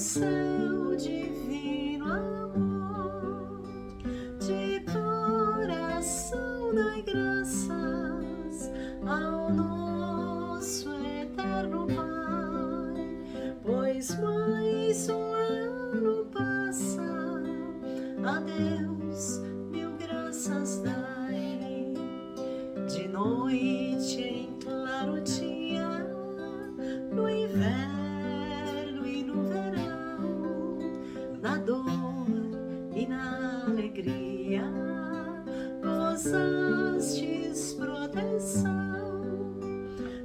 seu divino amor, de coração dai graças ao nosso eterno Pai, pois mais um ano passa, a Deus mil graças dai, de noite em claro dia, no inverno e no verão, na dor e na alegria, gozastes proteção,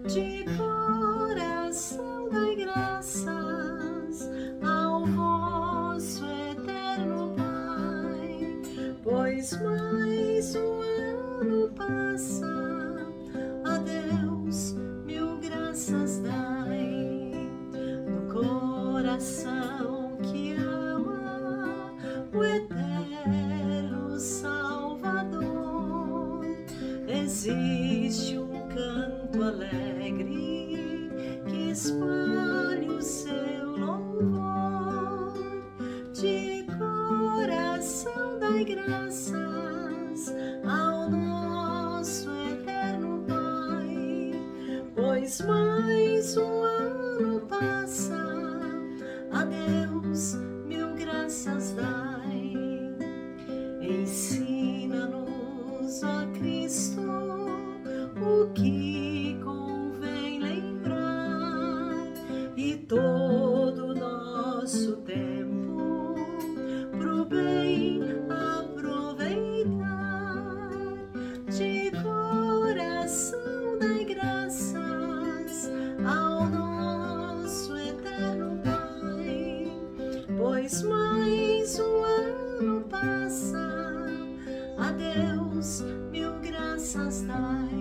de coração dai graças ao vosso eterno Pai, pois mais um ano passa, a Deus mil graças dai, no coração que ama o eterno Salvador, existe um canto alegre que espalhe o seu louvor, de coração dai graças ao nosso eterno Pai, pois mais um ano passa, a Deus mil graças dai. Ensina-nos, ó Cristo, o que convém lembrar, e todo o nosso tempo pro bem aproveitar, de coração dai graças ao nosso eterno Pai, pois mais um ano passa, a Deus mil graças dai.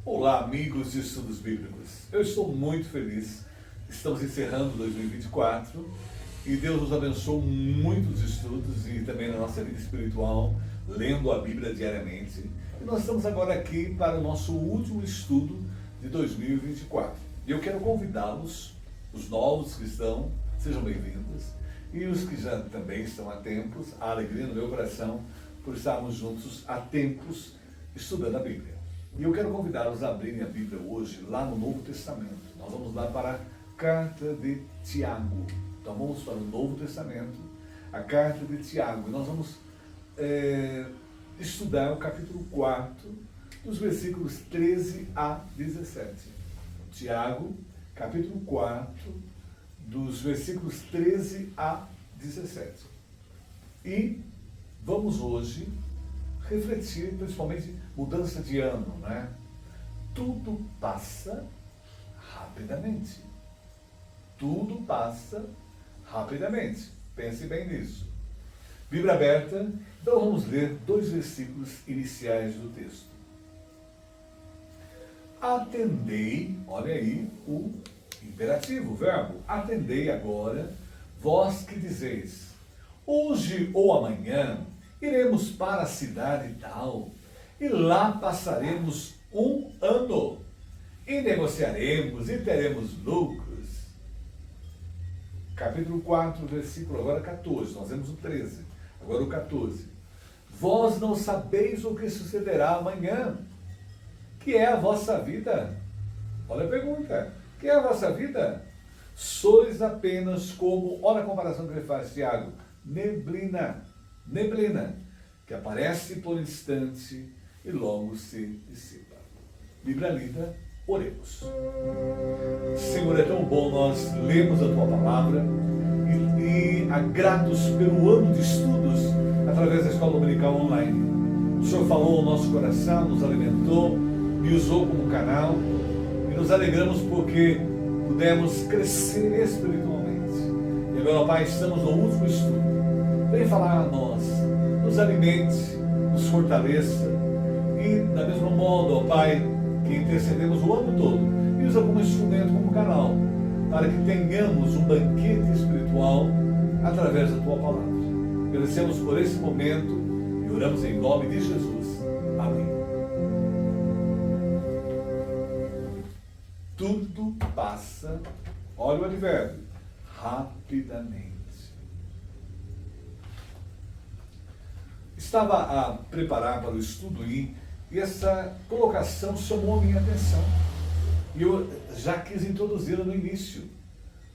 Olá, amigos de estudos bíblicos. Eu estou muito feliz. Estamos encerrando 2024 e Deus nos abençoou muitos estudos e também na nossa vida espiritual, lendo a Bíblia diariamente. E nós estamos agora aqui para o nosso último estudo de 2024. E eu quero convidá-los, os novos que estão, sejam bem-vindos, e os que já também estão há tempos, a alegria no meu coração por estarmos juntos há tempos estudando a Bíblia. E eu quero convidá-los a abrirem a Bíblia hoje lá no Novo Testamento. Nós vamos lá para a Carta de Tiago. Então vamos para o Novo Testamento, a Carta de Tiago. E nós vamos estudar o capítulo 4, dos versículos 13 a 17. Tiago, capítulo 4, dos versículos 13 a 17. E vamos hoje refletir, principalmente mudança de ano, né? Tudo passa rapidamente. Tudo passa rapidamente. Pense bem nisso. Bíblia aberta, então vamos ler 2 versículos iniciais do texto. Atendei, olha aí o imperativo, o verbo. Atendei agora, vós que dizeis, hoje ou amanhã iremos para a cidade tal, e lá passaremos um ano, e negociaremos, e teremos lucros. Capítulo 4, versículo agora 14, nós vemos o 13, agora o 14. Vós não sabeis o que sucederá amanhã, que é a vossa vida. Olha a pergunta, que é a vossa vida? Sois apenas como, olha a comparação que ele faz, Tiago, neblina, que aparece por instante e logo se dissipa. Bíblia lida, oremos. Senhor, é tão bom nós lermos a Tua Palavra e gratos pelo ano de estudos através da Escola Dominical Online. O Senhor falou ao nosso coração, nos alimentou, me usou como canal e nos alegramos porque pudemos crescer espiritualmente. E agora, Pai, estamos no último estudo. Vem falar a nós, nos alimente, nos fortaleça e, da mesma modo, ó Pai, que intercedemos o ano todo, e usa como instrumento, como canal, para que tenhamos um banquete espiritual através da Tua Palavra. Agradecemos por esse momento e oramos em nome de Jesus. Amém. tudo passa, olha o advérbio, rapidamente. Estava a preparar para o estudo e essa colocação chamou a minha atenção. E eu já quis introduzi-la no início,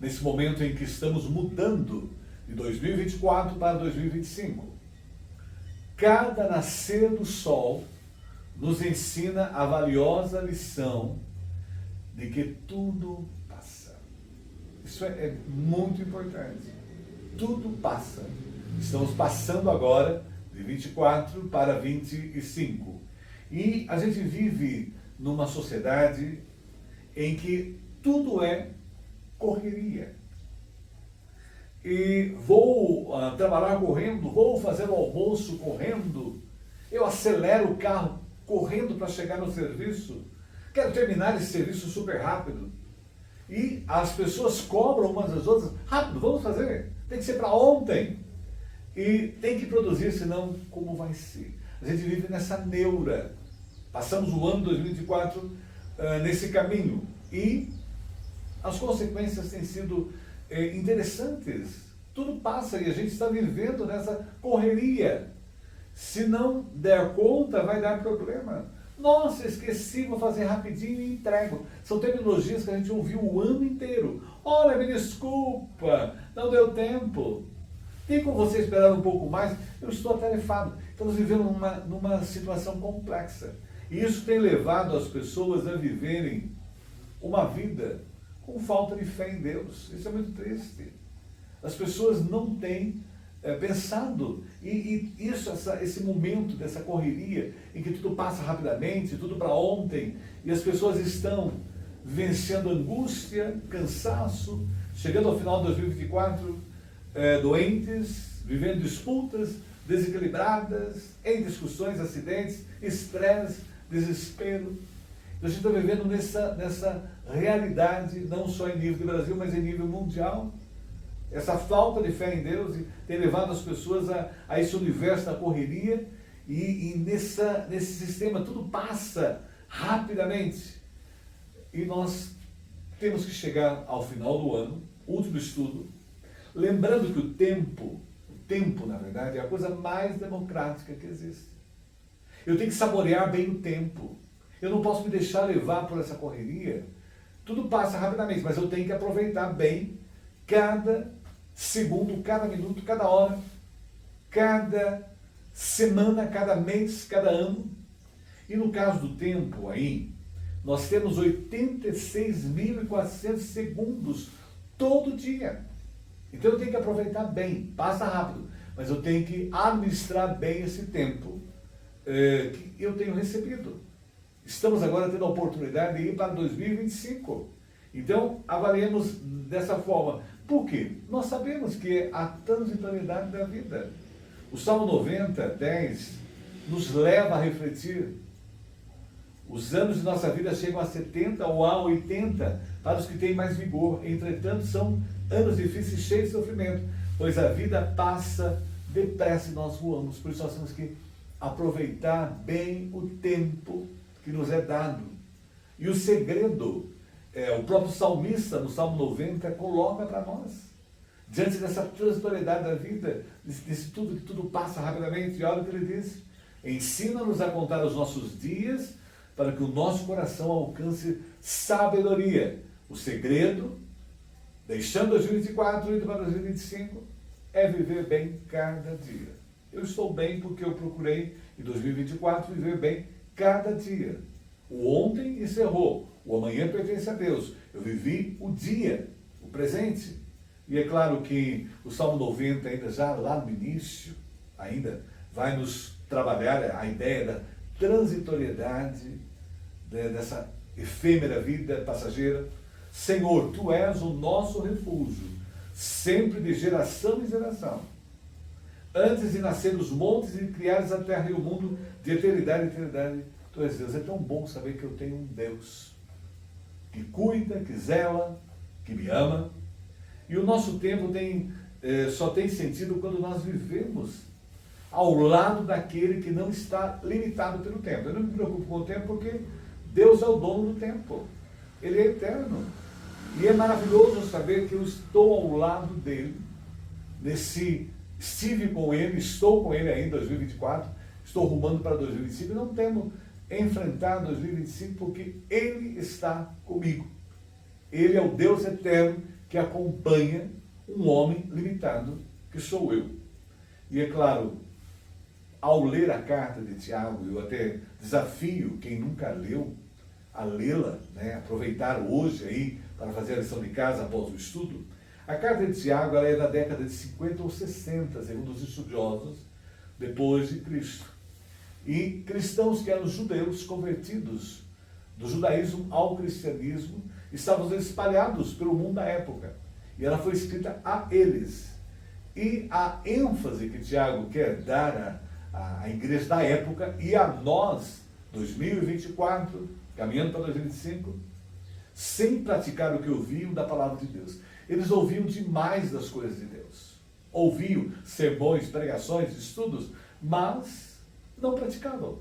nesse momento em que estamos mudando de 2024 para 2025. Cada nascer do sol nos ensina a valiosa lição de que tudo passa. Isso é muito importante. Tudo passa. Estamos passando agora de 24 para 25. E a gente vive numa sociedade em que tudo é correria. E vou trabalhar correndo, vou fazer o almoço correndo, eu acelero o carro correndo para chegar no serviço, quero terminar esse serviço super rápido. E as pessoas cobram umas das outras, rápido, vamos fazer, tem que ser para ontem. E tem que produzir, senão como vai ser? A gente vive nessa neura. Passamos o ano 2024 nesse caminho. E as consequências têm sido interessantes. Tudo passa e a gente está vivendo nessa correria. Se não der conta, vai dar problema. Nossa, esqueci, vou fazer rapidinho e entrego. São terminologias que a gente ouviu o ano inteiro. Olha, me desculpa, não deu tempo. Tem como você esperar um pouco mais? Eu estou atarefado. Estamos vivendo numa situação complexa. E isso tem levado as pessoas a viverem uma vida com falta de fé em Deus. Isso é muito triste. As pessoas não têm pensado. E isso, esse momento dessa correria, em que tudo passa rapidamente, tudo para ontem, e as pessoas estão vencendo angústia, cansaço, chegando ao final de 2024, doentes, vivendo disputas desequilibradas, em discussões, acidentes, estresse, desespero. A gente está vivendo nessa realidade, não só em nível do Brasil, mas em nível mundial. Essa falta de fé em Deus tem levado as pessoas a esse universo da correria e nesse sistema tudo passa rapidamente. E nós temos que chegar ao final do ano, último estudo, lembrando que o tempo, na verdade, é a coisa mais democrática que existe. Eu tenho que saborear bem o tempo. Eu não posso me deixar levar por essa correria. Tudo passa rapidamente, mas eu tenho que aproveitar bem cada segundo, cada minuto, cada hora, cada semana, cada mês, cada ano. E no caso do tempo aí, nós temos 86.400 segundos todo dia. Então eu tenho que aproveitar bem, passa rápido, mas eu tenho que administrar bem esse tempo que eu tenho recebido. Estamos agora tendo a oportunidade de ir para 2025. Então, avaliemos dessa forma. Por quê? Nós sabemos que a transitoriedade da vida. O Salmo 90, 10, nos leva a refletir. Os anos de nossa vida chegam a 70 ou a 80 para os que têm mais vigor. Entretanto, são anos difíceis, cheios de sofrimento, pois a vida passa depressa e nós voamos. Por isso nós temos que aproveitar bem o tempo que nos é dado. E o segredo, o próprio salmista, no Salmo 90, coloca para nós. Diante dessa transitoriedade da vida, desse tudo que tudo passa rapidamente, olha o que ele diz. Ensina-nos a contar os nossos dias para que o nosso coração alcance sabedoria. O segredo, deixando 2024 e indo para 2025, é viver bem cada dia. Eu estou bem porque eu procurei, em 2024, viver bem cada dia. O ontem encerrou, o amanhã pertence a Deus. Eu vivi o dia, o presente. E é claro que o Salmo 90, ainda já lá no início, ainda vai nos trabalhar a ideia da transitoriedade, dessa efêmera vida passageira. Senhor, Tu és o nosso refúgio, sempre de geração em geração. Antes de nascer os montes e criares a terra e o mundo, de eternidade em eternidade, Tu és Deus. É tão bom saber que eu tenho um Deus que cuida, que zela, que me ama. E o nosso tempo só tem sentido quando nós vivemos ao lado daquele que não está limitado pelo tempo. Eu não me preocupo com o tempo porque Deus é o dono do tempo. Ele é eterno. E é maravilhoso saber que eu estou ao lado dele, estive com ele, estou com ele ainda em 2024, estou rumando para 2025 e não temo enfrentar 2025 porque ele está comigo. Ele é o Deus eterno que acompanha um homem limitado, que sou eu. E é claro, ao ler a carta de Tiago, eu até desafio quem nunca leu a lê-la, né? Aproveitar hoje aí para fazer a lição de casa após o estudo. A carta de Tiago ela é da década de 50 ou 60, segundo os estudiosos, depois de Cristo. E cristãos que eram judeus convertidos do judaísmo ao cristianismo estavam espalhados pelo mundo da época. E ela foi escrita a eles. E a ênfase que Tiago quer dar à igreja da época e a nós, 2024, caminhando para 2025, sem praticar o que ouviam da palavra de Deus. Eles ouviam demais das coisas de Deus. Ouviam sermões, pregações, estudos, mas não praticavam.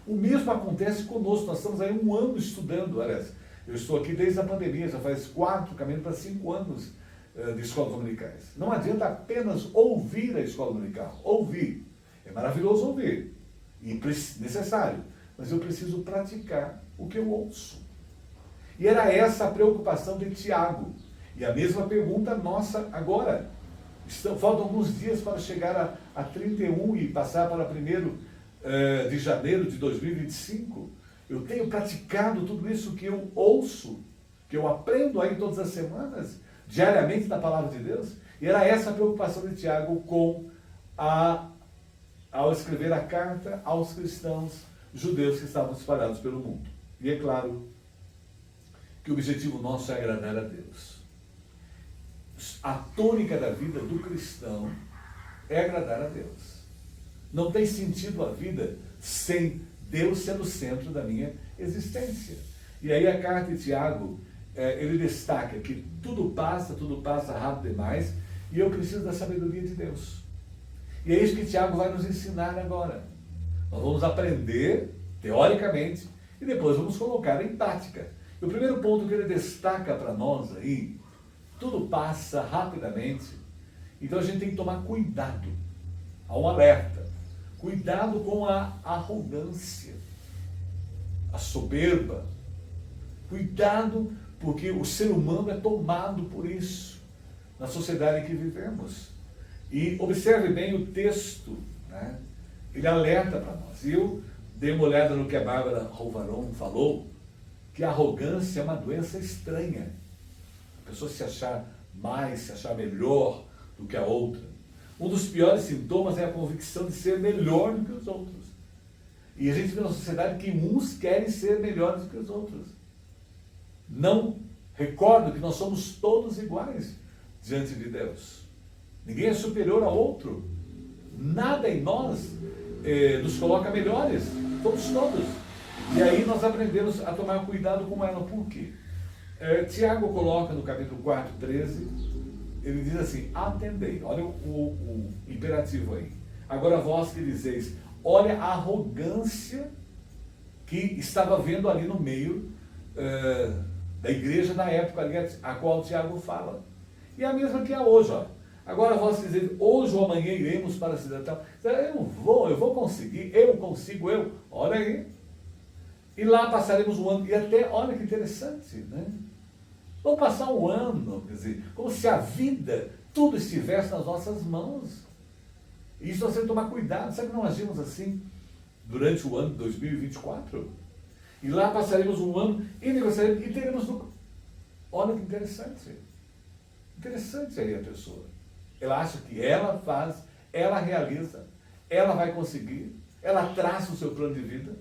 O mesmo acontece conosco. Nós estamos aí um ano estudando, aliás, eu estou aqui desde a pandemia, já faz 4, caminhando para 5 anos de escolas dominicais. Não adianta apenas ouvir a escola dominical. Ouvir. É maravilhoso ouvir. E necessário. Mas eu preciso praticar o que eu ouço. E era essa a preocupação de Tiago. E a mesma pergunta nossa agora. Faltam alguns dias para chegar a 31 e passar para 1º de janeiro de 2025. Eu tenho praticado tudo isso que eu ouço, que eu aprendo aí todas as semanas, diariamente na palavra de Deus. E era essa a preocupação de Tiago ao escrever a carta aos cristãos judeus que estavam espalhados pelo mundo. E é claro que o objetivo nosso é agradar a Deus. A tônica da vida do cristão é agradar a Deus. Não tem sentido a vida sem Deus sendo o centro da minha existência. E aí a carta de Tiago, ele destaca que tudo passa rápido demais, e eu preciso da sabedoria de Deus. E é isso que Tiago vai nos ensinar agora. Nós vamos aprender, teoricamente, e depois vamos colocar em prática. E o primeiro ponto que ele destaca para nós aí, tudo passa rapidamente, então a gente tem que tomar cuidado, há um alerta. Cuidado com a arrogância, a soberba. Cuidado, porque o ser humano é tomado por isso, na sociedade em que vivemos. E observe bem o texto, né? Ele alerta para nós. E eu dei uma olhada no que a Bárbara Rouvaron falou, que a arrogância é uma doença estranha. A pessoa se achar mais, se achar melhor do que a outra. Um dos piores sintomas é a convicção de ser melhor do que os outros. E a gente vê na sociedade que uns querem ser melhores do que os outros. Não recordo que nós somos todos iguais diante de Deus. Ninguém é superior ao outro. Nada em nós nos coloca melhores. Somos todos. E aí nós aprendemos a tomar cuidado com ela. Por quê? Tiago coloca no capítulo 4, 13... ele diz assim, atendei, olha o imperativo aí. Agora vós que dizeis, olha a arrogância que estava vendo ali no meio da igreja da época ali, a qual Tiago fala. E a mesma que é hoje, ó. Agora vós que dizeis, hoje ou amanhã iremos para a cidade tal. Eu vou conseguir, eu consigo, olha aí. E lá passaremos um ano, e até, olha que interessante, né? Vamos passar um ano, quer dizer, como se a vida, tudo estivesse nas nossas mãos. E isso nós temos que tomar cuidado. Sabe que não agimos assim durante o ano de 2024? E lá passaremos um ano e negociaremos e teremos... Olha que interessante. Interessante aí a pessoa. Ela acha que ela faz, ela realiza, ela vai conseguir, ela traça o seu plano de vida.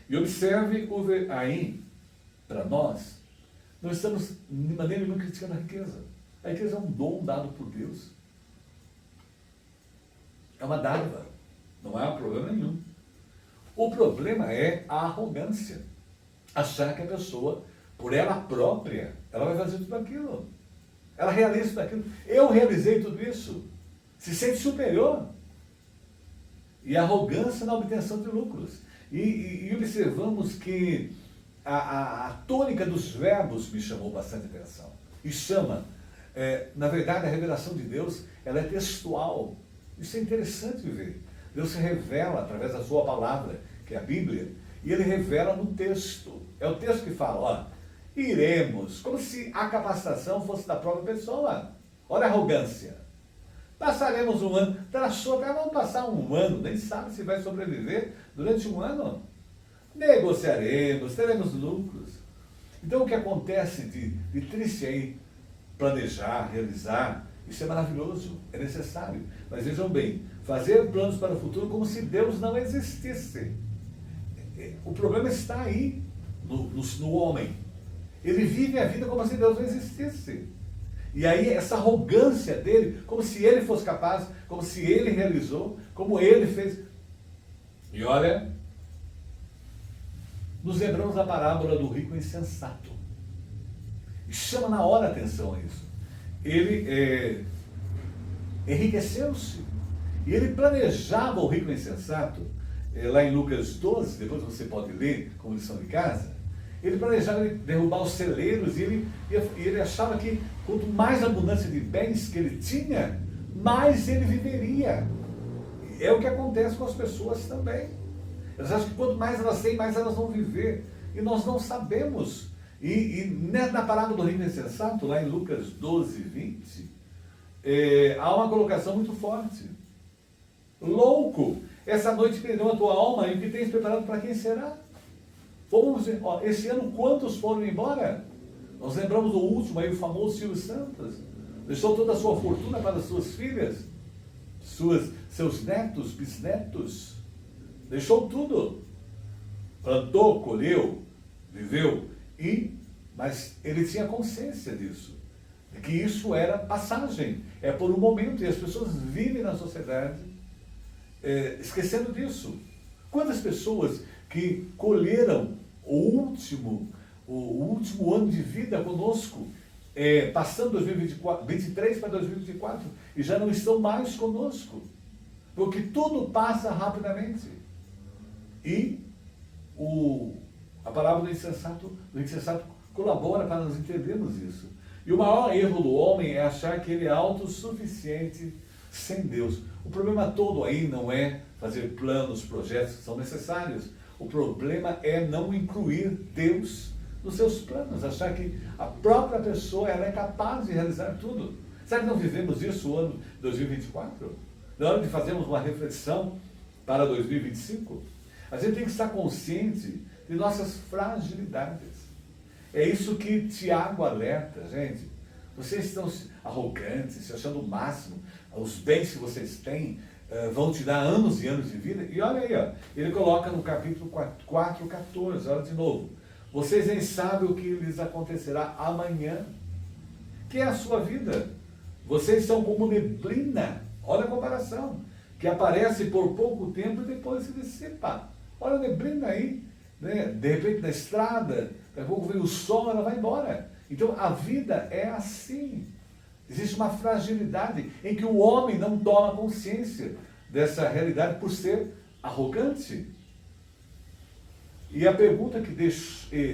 E observe aí, para nós, nós estamos, de maneira nenhuma, criticando a riqueza. A riqueza é um dom dado por Deus. É uma dádiva. Não há problema nenhum. O problema é a arrogância. Achar que a pessoa, por ela própria, ela vai fazer tudo aquilo. Ela realiza tudo aquilo. Eu realizei tudo isso. Se sente superior. E a arrogância na obtenção de lucros. E observamos que a tônica dos verbos me chamou bastante atenção. E chama, na verdade, a revelação de Deus, ela é textual. Isso é interessante ver. Deus se revela através da sua palavra, que é a Bíblia, e ele revela no texto. É o texto que fala, ó, iremos, como se a capacitação fosse da própria pessoa. Olha a arrogância. Passaremos um ano, traçou, vamos passar um ano, nem sabe se vai sobreviver durante um ano. Negociaremos, teremos lucros. Então o que acontece de triste aí, planejar, realizar, isso é maravilhoso, é necessário. Mas vejam bem, fazer planos para o futuro como se Deus não existisse. O problema está aí, no homem. Ele vive a vida como se Deus não existisse. E aí essa arrogância dele, como se ele fosse capaz, como se ele realizou, como ele fez. E olha, nos lembramos da parábola do rico insensato. E chama na hora a atenção a isso. Ele enriqueceu-se. E ele planejava, o rico insensato, lá em Lucas 12, depois você pode ler como lição de casa, ele planejava derrubar os celeiros e ele achava que quanto mais abundância de bens que ele tinha, mais ele viveria. É o que acontece com as pessoas também. Elas acham que quanto mais elas têm, mais elas vão viver. E nós não sabemos. E na parábola do rico insensato, lá em Lucas 12, 20, há uma colocação muito forte. Louco, essa noite perdeu a tua alma e o que tens preparado para quem será? Vamos ver, ó, esse ano quantos foram embora? Nós lembramos do último, aí o famoso Silvio Santos. Deixou toda a sua fortuna para as suas filhas, seus netos, bisnetos. Deixou tudo. Plantou, colheu, viveu. Mas ele tinha consciência disso. De que isso era passagem. É por um momento. E as pessoas vivem na sociedade esquecendo disso. Quantas pessoas que colheram o último ano de vida conosco, passando 2023 para 2024, e já não estão mais conosco. Porque tudo passa rapidamente. E a parábola do insensato colabora para nós entendermos isso. E o maior erro do homem é achar que ele é autossuficiente sem Deus. O problema todo aí não é fazer planos, projetos que são necessários. O problema é não incluir Deus nos seus planos. Achar que a própria pessoa ela é capaz de realizar tudo. Será que não vivemos isso no ano 2024? Na hora de fazermos uma reflexão para 2025? A gente tem que estar consciente de nossas fragilidades. É isso que Tiago alerta, gente. Vocês estão arrogantes, se achando o máximo. Os bens que vocês têm vão te dar anos e anos de vida. E olha aí, ó, ele coloca no capítulo 4:14, olha de novo. Vocês nem sabem o que lhes acontecerá amanhã. Que é a sua vida. Vocês são como neblina. Olha a comparação. Que aparece por pouco tempo e depois se dissipa. Olha a neblina aí. Né? De repente na estrada, daqui a pouco vem o sol, ela vai embora. Então a vida é assim. Existe uma fragilidade em que o homem não toma consciência dessa realidade por ser arrogante. E a pergunta que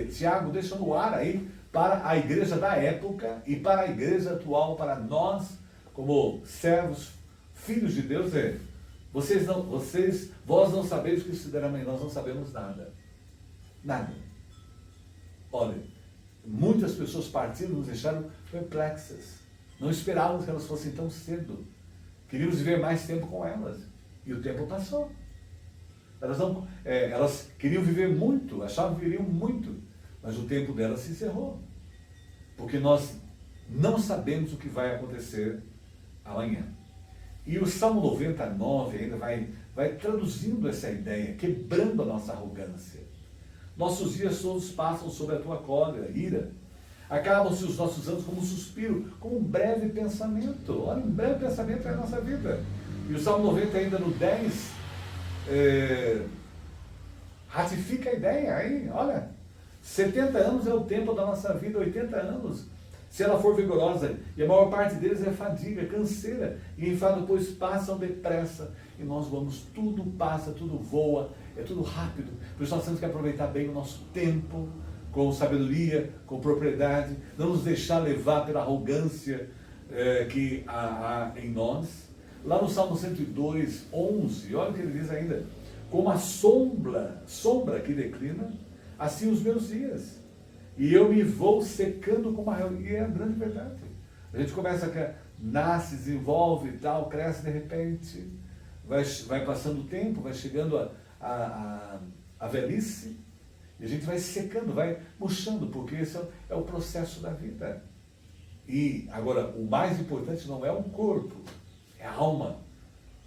Tiago deixa no ar aí para a igreja da época e para a igreja atual, para nós como servos, filhos de Deus, vós não sabeis o que sucederá amanhã, nós não sabemos nada. Nada. Olha, muitas pessoas partiram, nos deixaram perplexas. Não esperávamos que elas fossem tão cedo. Queríamos viver mais tempo com elas. E o tempo passou. Elas queriam viver muito, achavam que viveriam muito. Mas o tempo delas se encerrou. Porque nós não sabemos o que vai acontecer amanhã. E o Salmo 99 ainda vai traduzindo essa ideia, quebrando a nossa arrogância. Nossos dias todos passam sob a tua cólera, ira. Acabam-se os nossos anos como um suspiro, como um breve pensamento. Olha, um breve pensamento é a nossa vida. E o Salmo 90 ainda no 10 ratifica a ideia aí. Olha, 70 anos é o tempo da nossa vida, 80 anos. Se ela for vigorosa, e a maior parte deles é fadiga, canseira, e enfado, pois passam depressa, e nós vamos, tudo passa, tudo voa, é tudo rápido, por isso nós temos que aproveitar bem o nosso tempo, com sabedoria, com propriedade, não nos deixar levar pela arrogância que há em nós. Lá no Salmo 102, 11, olha o que ele diz ainda: como a sombra que declina, assim os meus dias, e eu me vou secando como a relva. E é a grande verdade. A gente começa nasce, desenvolve e tal, cresce de repente, vai passando o tempo, vai chegando a velhice, e a gente vai secando, vai murchando, porque esse é o processo da vida. E agora, o mais importante não é o corpo, é a alma.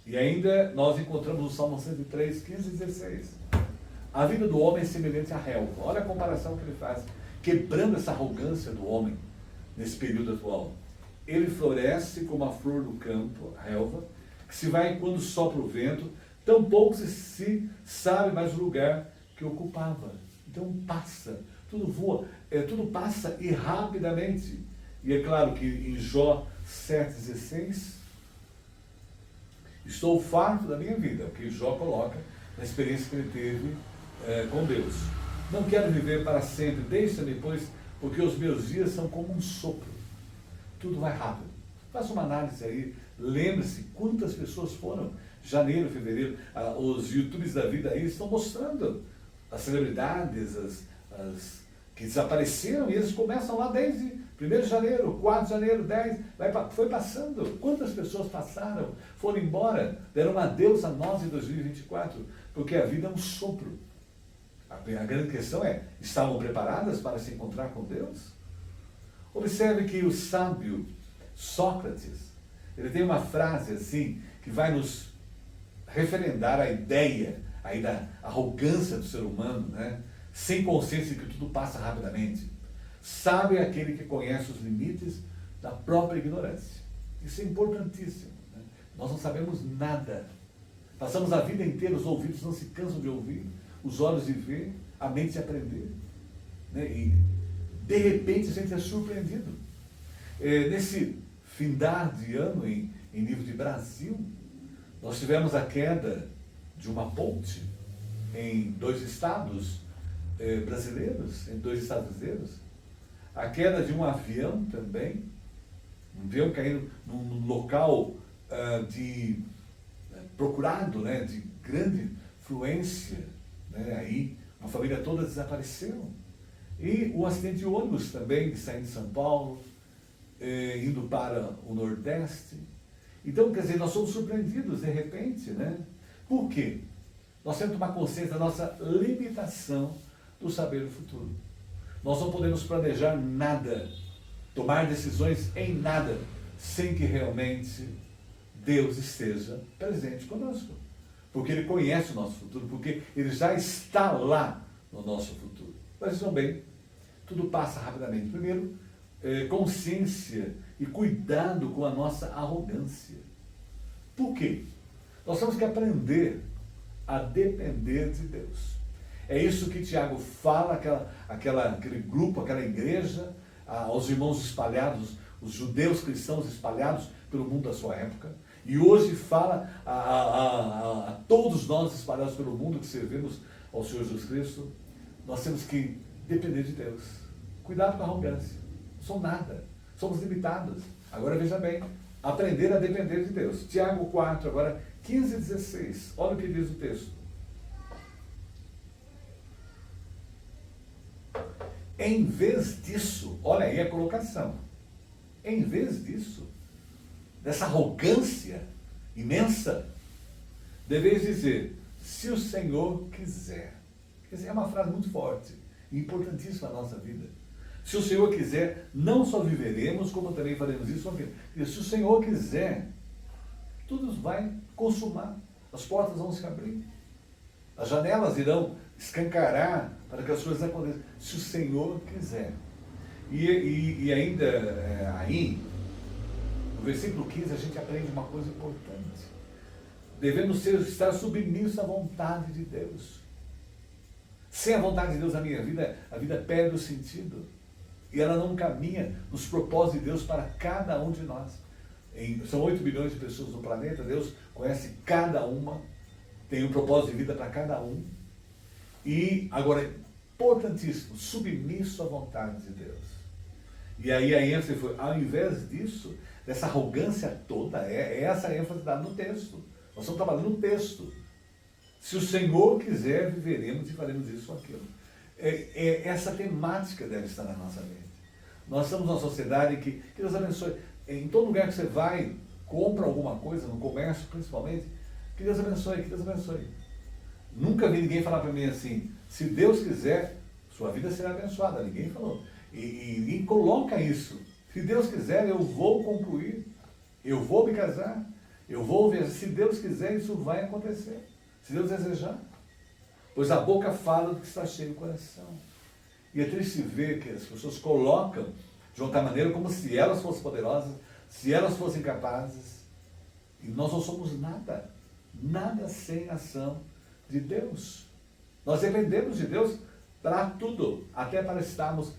E ainda nós encontramos no Salmo 103, 15 e 16. A vida do homem é semelhante à relva. Olha a comparação que ele faz, quebrando essa arrogância do homem nesse período atual. Ele floresce como a flor do campo, a relva, que se vai quando sopra o vento, tampouco se sabe mais o lugar que ocupava. Então passa, tudo voa, tudo passa e rapidamente. E é claro que em Jó 7,16, estou farto da minha vida, o que Jó coloca na experiência que ele teve com Deus. Não quero viver para sempre, deixa-me, pois, porque os meus dias são como um sopro. Tudo vai rápido. Faça uma análise aí, lembre-se quantas pessoas foram, janeiro, fevereiro, os YouTubes da vida aí estão mostrando as celebridades, as que desapareceram, e eles começam lá desde 1 de janeiro, 4 de janeiro, 10, foi passando. Quantas pessoas passaram, foram embora, deram um adeus a nós em 2024, porque a vida é um sopro. A grande questão é, estavam preparadas para se encontrar com Deus? Observe que o sábio Sócrates, ele tem uma frase assim, que vai nos referendar a ideia aí da arrogância do ser humano, né? Sem consciência de que tudo passa rapidamente. Sábio é aquele que conhece os limites da própria ignorância. Isso é importantíssimo, né? Nós não sabemos nada. Passamos a vida inteira, os ouvidos não se cansam de ouvir, os olhos de ver, a mente de aprender, né? E de repente a gente é surpreendido. Nesse findar de ano em nível de Brasil, nós tivemos a queda de uma ponte em 2 estados brasileiros, a queda de um avião também, um avião caindo num local procurado, né, de grande fluência, né, aí a família toda desapareceu. E o acidente de ônibus também, saindo de São Paulo, indo para o Nordeste. Então, quer dizer, nós somos surpreendidos de repente, né? Por quê? Nós temos que tomar consciência da nossa limitação do saber do futuro. Nós não podemos planejar nada, tomar decisões em nada, sem que realmente Deus esteja presente conosco. Porque Ele conhece o nosso futuro, porque Ele já está lá no nosso futuro. Mas vejam bem, tudo passa rapidamente. Primeiro, consciência e cuidado com a nossa arrogância. Por quê? Nós temos que aprender a depender de Deus. É isso que Tiago fala, aquele grupo, aquela igreja, aos irmãos espalhados, os judeus cristãos espalhados pelo mundo da sua época. E hoje fala a todos nós espalhados pelo mundo que servimos ao Senhor Jesus Cristo. Nós temos que depender de Deus. Cuidado com a arrogância. Não sou nada. Somos limitados. Agora veja bem, aprender a depender de Deus. Tiago 4, agora 15 e 16. Olha o que diz o texto. Em vez disso, olha aí a colocação. Em vez disso, dessa arrogância imensa, deveis dizer, se o Senhor quiser. Quer dizer, é uma frase muito forte e importantíssima na nossa vida. Se o Senhor quiser, não só viveremos, como também faremos isso. Se o Senhor quiser, tudo vai consumar. As portas vão se abrir. As janelas irão escancarar para que as coisas aconteçam. Se o Senhor quiser. E ainda aí, no versículo 15, a gente aprende uma coisa importante. Devemos estar submissos à vontade de Deus. Sem a vontade de Deus na minha vida, a vida perde o sentido. E ela não caminha nos propósitos de Deus para cada um de nós. São 8 bilhões de pessoas no planeta, Deus conhece cada uma, tem um propósito de vida para cada um. E agora, importantíssimo, submisso à vontade de Deus. E aí a ênfase foi, ao invés disso, dessa arrogância toda, é essa a ênfase dada no texto. Nós estamos trabalhando no texto. Se o Senhor quiser, viveremos e faremos isso ou aquilo. Essa temática deve estar na nossa mente. Nós estamos numa sociedade que Deus abençoe. Em todo lugar que você vai, compra alguma coisa, no comércio principalmente, que Deus abençoe, que Deus abençoe. Nunca vi ninguém falar para mim assim, se Deus quiser, sua vida será abençoada. Ninguém falou. E coloca isso. Se Deus quiser, eu vou concluir. Eu vou me casar. Eu vou ver. Se Deus quiser, isso vai acontecer. Se Deus desejar. Pois a boca fala do que está cheio o coração. E é triste ver que as pessoas colocam de outra maneira como se elas fossem poderosas, se elas fossem capazes. E nós não somos nada. Nada sem ação de Deus. Nós dependemos de Deus para tudo. Até para estarmos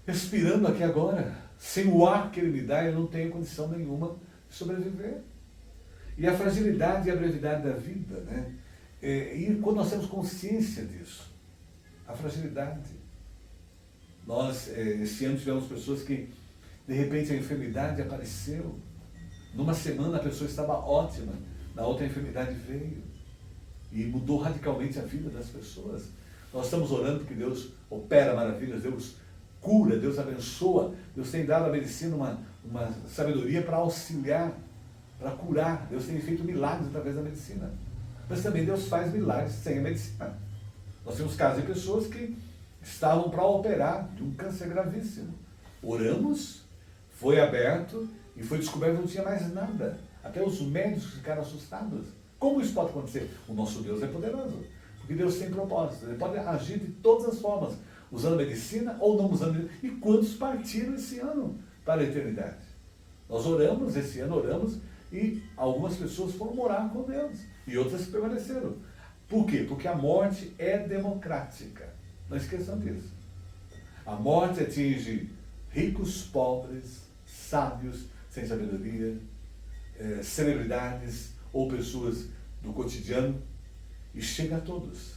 respirando aqui agora. Sem o ar que Ele me dá, eu não tenho condição nenhuma de sobreviver. E a fragilidade e a brevidade da vida, né? E quando nós temos consciência disso, a fragilidade. Nós, esse ano, tivemos pessoas que, de repente, a enfermidade apareceu. Numa semana a pessoa estava ótima, na outra a enfermidade veio. E mudou radicalmente a vida das pessoas. Nós estamos orando porque Deus opera maravilhas, Deus cura, Deus abençoa. Deus tem dado à medicina uma sabedoria para auxiliar, para curar. Deus tem feito milagres através da medicina. Mas também Deus faz milagres sem a medicina. Nós temos casos de pessoas que estavam para operar de um câncer gravíssimo. Oramos, foi aberto e foi descoberto que não tinha mais nada. Até os médicos ficaram assustados. Como isso pode acontecer? O nosso Deus é poderoso. Porque Deus tem propósito. Ele pode agir de todas as formas, usando a medicina ou não usando a medicina. E quantos partiram esse ano para a eternidade? Nós oramos, esse ano oramos, e algumas pessoas foram morar com Deus. E outras permaneceram. Por quê? Porque a morte é democrática. Não esqueçam disso. A morte atinge ricos, pobres, sábios, sem sabedoria, celebridades ou pessoas do cotidiano, e chega a todos.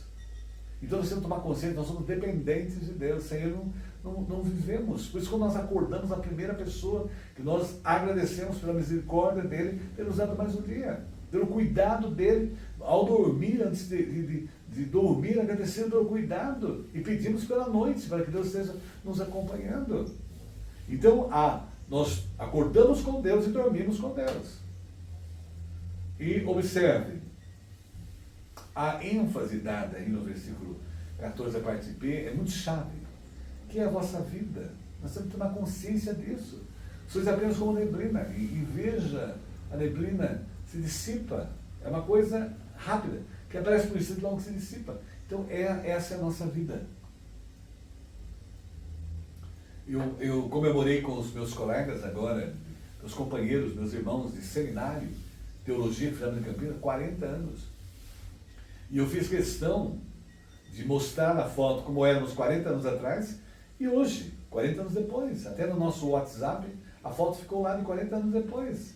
Então nós temos que tomar consciência, nós somos dependentes de Deus, sem Ele não vivemos. Por isso, quando nós acordamos, a primeira pessoa que nós agradecemos pela misericórdia dEle, ter nos dado mais um dia, pelo cuidado dEle, ao dormir, antes de dormir, agradecendo pelo cuidado, e pedimos pela noite, para que Deus esteja nos acompanhando. Então, nós acordamos com Deus e dormimos com Deus. E observe, a ênfase dada aí no versículo 14, a parte B, é muito chave, que é a vossa vida. Nós temos que tomar consciência disso. Sois apenas como neblina, e veja, a neblina se dissipa. É uma coisa rápida, que aparece por isso e logo se dissipa. Então, essa é a nossa vida. Eu comemorei com os meus colegas agora, meus companheiros, meus irmãos de seminário, teologia que fizemos em Campinas, 40 anos. E eu fiz questão de mostrar a foto como éramos 40 anos atrás e hoje, 40 anos depois. Até no nosso WhatsApp, a foto ficou lá de 40 anos depois.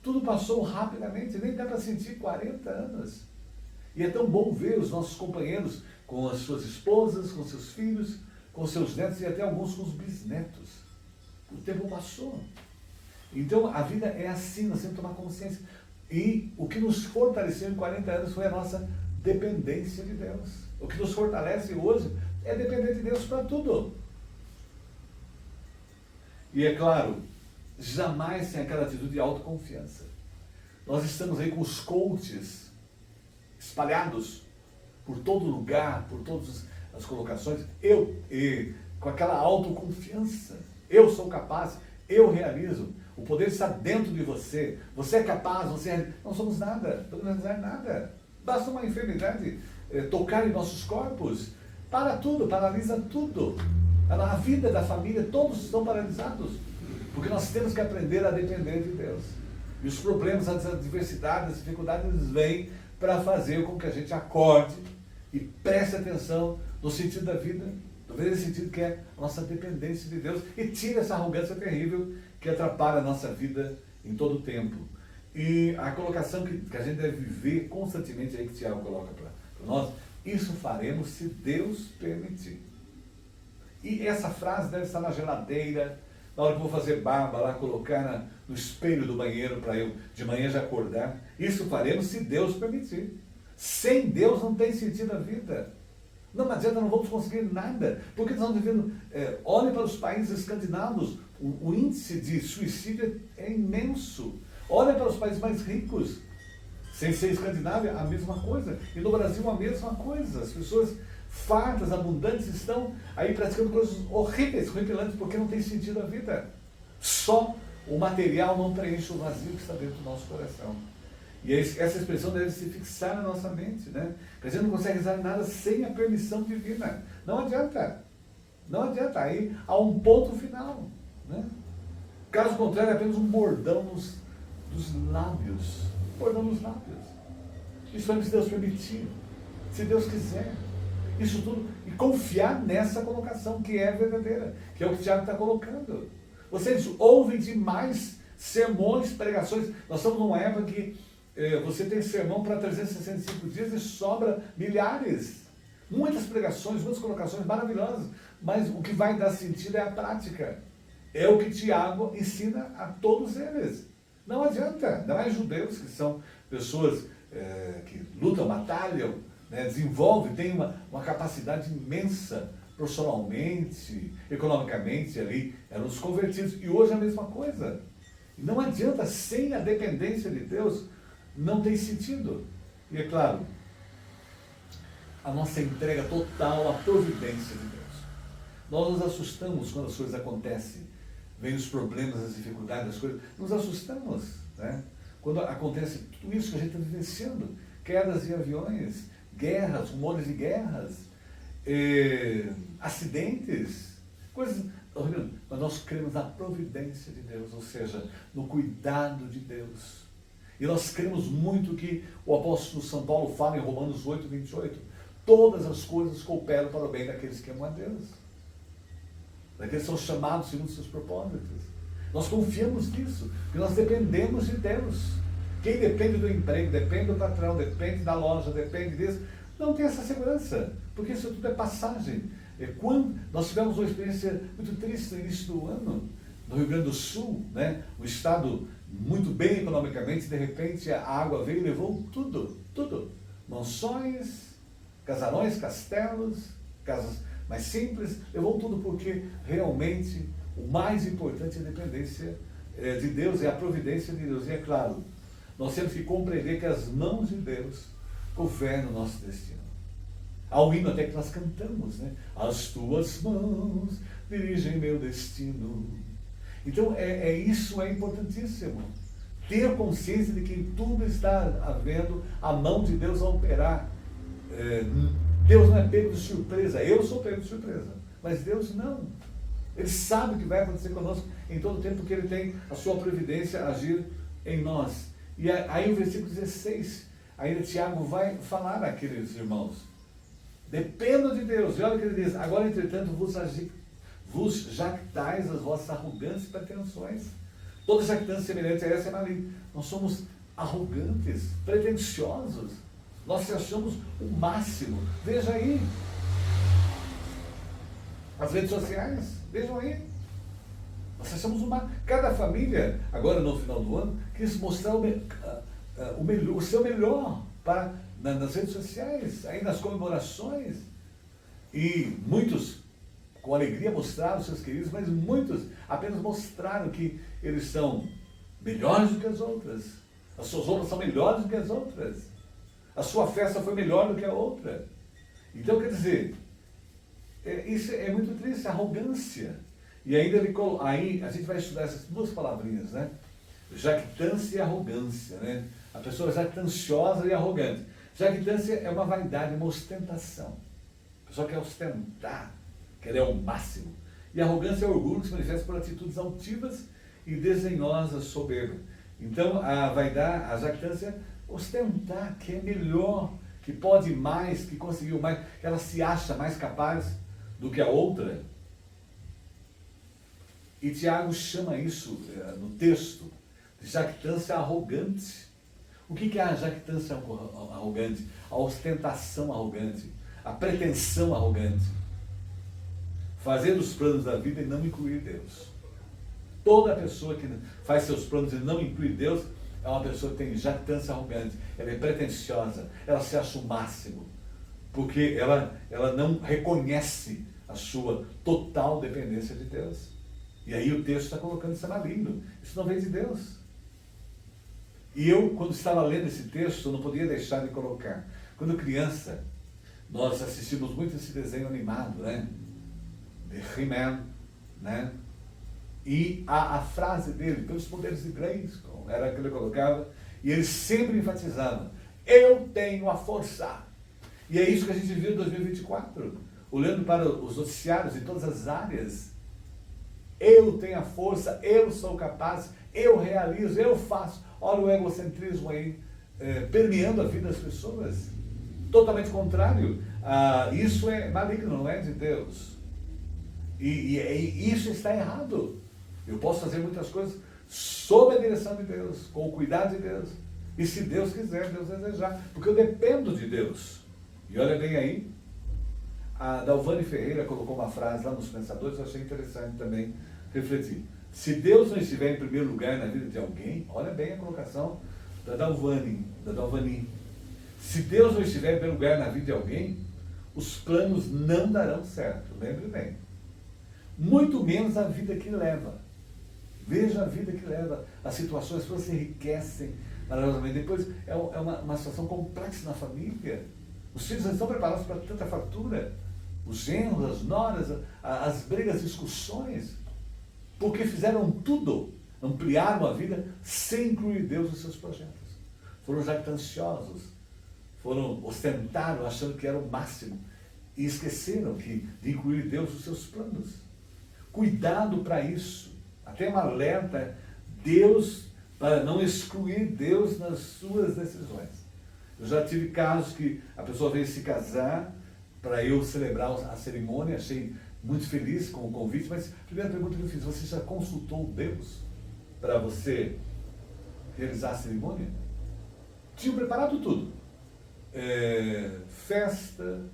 Tudo passou rapidamente, nem dá para sentir 40 anos. E é tão bom ver os nossos companheiros com as suas esposas, com seus filhos, com seus netos e até alguns com os bisnetos. O tempo passou. Então, a vida é assim, nós temos que tomar consciência. E o que nos fortaleceu em 40 anos foi a nossa dependência de Deus. O que nos fortalece hoje é depender de Deus para tudo. E é claro, jamais sem aquela atitude de autoconfiança. Nós estamos aí com os coaches espalhados por todo lugar, por todas as colocações. Com aquela autoconfiança. Eu sou capaz, eu realizo. O poder está dentro de você. Você é capaz, não somos nada, não podemos realizar nada. Basta uma enfermidade tocar em nossos corpos. Para tudo, paralisa tudo. A vida da família, todos estão paralisados. Porque nós temos que aprender a depender de Deus. E os problemas, as adversidades, as dificuldades, eles vêm para fazer com que a gente acorde e preste atenção no sentido da vida, no verdadeiro sentido que é a nossa dependência de Deus, e tire essa arrogância terrível que atrapalha a nossa vida em todo o tempo. E a colocação que a gente deve viver constantemente, aí que Tiago coloca para nós, Isso faremos se Deus permitir. E essa frase deve estar na geladeira, na hora que eu vou fazer barba lá, colocar no espelho do banheiro para eu de manhã já acordar. Isso faremos se Deus permitir. Sem Deus não tem sentido a vida. Não adianta, não vamos conseguir nada. Porque nós estamos vivendo, olhe para os países escandinavos, o índice de suicídio é imenso. Olhe para os países mais ricos, sem ser Escandinávia, a mesma coisa. E no Brasil a mesma coisa. As pessoas fartas, abundantes, estão aí praticando coisas horríveis, horripilantes, porque não tem sentido a vida. Só o material não preenche o vazio que está dentro do nosso coração. E essa expressão deve se fixar na nossa mente, né? Porque a gente não consegue usar nada sem a permissão divina. Não adianta. Não adianta. Aí há um ponto final, né? Caso contrário, é apenas um bordão dos lábios. Bordão nos lábios. Isso é se Deus permitir. Se Deus quiser. Isso tudo. E confiar nessa colocação, que é verdadeira. Que é o que o Tiago está colocando. Vocês ouvem demais sermões, pregações. Nós estamos numa época que você tem sermão para 365 dias e sobra milhares. Muitas pregações, muitas colocações maravilhosas. Mas o que vai dar sentido é a prática. É o que Tiago ensina a todos eles. Não adianta. Ainda mais judeus, que são pessoas que lutam, batalham, né, desenvolvem, têm uma capacidade imensa profissionalmente, economicamente ali, eram os convertidos. E hoje é a mesma coisa. E não adianta, sem a dependência de Deus, não tem sentido. E é claro, a nossa entrega total à providência de Deus. Nós nos assustamos quando as coisas acontecem, vem os problemas, as dificuldades, as coisas, nos assustamos, né? Quando acontece tudo isso que a gente está vivenciando, quedas de aviões, guerras, rumores de guerras, acidentes, coisas. Mas nós cremos na providência de Deus, ou seja, no cuidado de Deus. E nós cremos muito que o apóstolo São Paulo fala em Romanos 8, 28, todas as coisas cooperam para o bem daqueles que amam a Deus, daqueles que são chamados segundo os seus propósitos. Nós confiamos nisso, porque nós dependemos de Deus. Quem depende do emprego, depende do patrão, depende da loja, depende disso, não tem essa segurança, porque isso tudo é passagem. Quando nós tivemos uma experiência muito triste no início do ano, no Rio Grande do Sul, né? Um estado muito bem economicamente, de repente a água veio e levou tudo, tudo. Mansões, casarões, castelos, casas mais simples, levou tudo porque realmente o mais importante é a dependência de Deus, é a providência de Deus. E é claro, nós temos que compreender que as mãos de Deus governam o nosso destino. Há um hino até que nós cantamos, né? As tuas mãos dirigem meu destino. Então, isso é importantíssimo. Ter consciência de que em tudo está havendo a mão de Deus a operar. Deus não é pego de surpresa. Eu sou pego de surpresa. Mas Deus não. Ele sabe o que vai acontecer conosco em todo o tempo, porque Ele tem a sua providência a agir em nós. E aí o versículo 16, ainda Tiago vai falar àqueles irmãos. Dependam de Deus. E olha o que ele diz. Agora, entretanto, vos jactais as vossas arrogantes e pretensões. Toda jactância semelhante a essa é maligna. Nós somos arrogantes, pretensiosos. Nós achamos o máximo. Veja aí. As redes sociais, vejam aí. Nós achamos cada família, agora no final do ano, quis mostrar o seu melhor nas redes sociais, aí nas comemorações. E muitos, com alegria, mostraram os seus queridos, mas muitos apenas mostraram que eles são melhores do que as outras. As suas roupas são melhores do que as outras. A sua festa foi melhor do que a outra. Então, quer dizer, isso é muito triste, arrogância. E ainda aí a gente vai estudar essas duas palavrinhas, né? Jactância e arrogância, né? A pessoa é jactanciosa e arrogante. Jactância é uma vaidade, uma ostentação. A pessoa quer ostentar, quer o máximo. E arrogância é orgulho que se manifesta por atitudes altivas e desdenhosas, soberba. Então, a vaidade, a jactância é ostentar, que é melhor, que pode mais, que conseguiu mais, que ela se acha mais capaz do que a outra. E Tiago chama isso, no texto, de jactância arrogante. O que é a jactância arrogante? A ostentação arrogante, a pretensão arrogante. Fazer os planos da vida e não incluir Deus. Toda pessoa que faz seus planos e não inclui Deus é uma pessoa que tem jactância arrogante, ela é pretensiosa, ela se acha o máximo, porque ela não reconhece a sua total dependência de Deus. E aí o texto está colocando isso maligno. Isso não vem de Deus. E eu, quando estava lendo esse texto, eu não podia deixar de colocar. Quando criança, nós assistimos muito esse desenho animado, né? De He-Man, né? E a frase dele, pelos poderes de Grayskull, era a que ele colocava, e ele sempre enfatizava, eu tenho a força. E é isso que a gente viu em 2024, olhando para os noticiários em todas as áreas. Eu tenho a força, eu sou capaz, eu realizo, eu faço. Olha o egocentrismo aí, permeando a vida das pessoas. Totalmente contrário. Isso é maligno, não é de Deus. E isso está errado. Eu posso fazer muitas coisas sob a direção de Deus, com o cuidado de Deus. E se Deus quiser, Deus desejar. Porque eu dependo de Deus. E olha bem aí, a Dalvane Ferreira colocou uma frase lá nos Pensadores, eu achei interessante também refletir. Se Deus não estiver em primeiro lugar na vida de alguém, olha bem a colocação da Dalvani. Se Deus não estiver em primeiro lugar na vida de alguém, os planos não darão certo, lembre bem. Muito menos a vida que leva. Veja a vida que leva. As situações, as pessoas se enriquecem maravilhosamente. Depois é uma situação complexa na família. Os filhos não estão preparados para tanta fartura. Os genros, as noras, as brigas, as discussões. Porque fizeram tudo, ampliaram a vida sem incluir Deus nos seus projetos. Foram jactanciosos, ostentaram, achando que era o máximo. E esqueceram de incluir Deus nos seus planos. Cuidado para isso. Até um alerta, Deus, para não excluir Deus nas suas decisões. Eu já tive casos que a pessoa veio se casar para eu celebrar a cerimônia, achei muito feliz com o convite, mas a primeira pergunta que eu fiz, você já consultou Deus para você realizar a cerimônia? Tinham preparado tudo. Festa,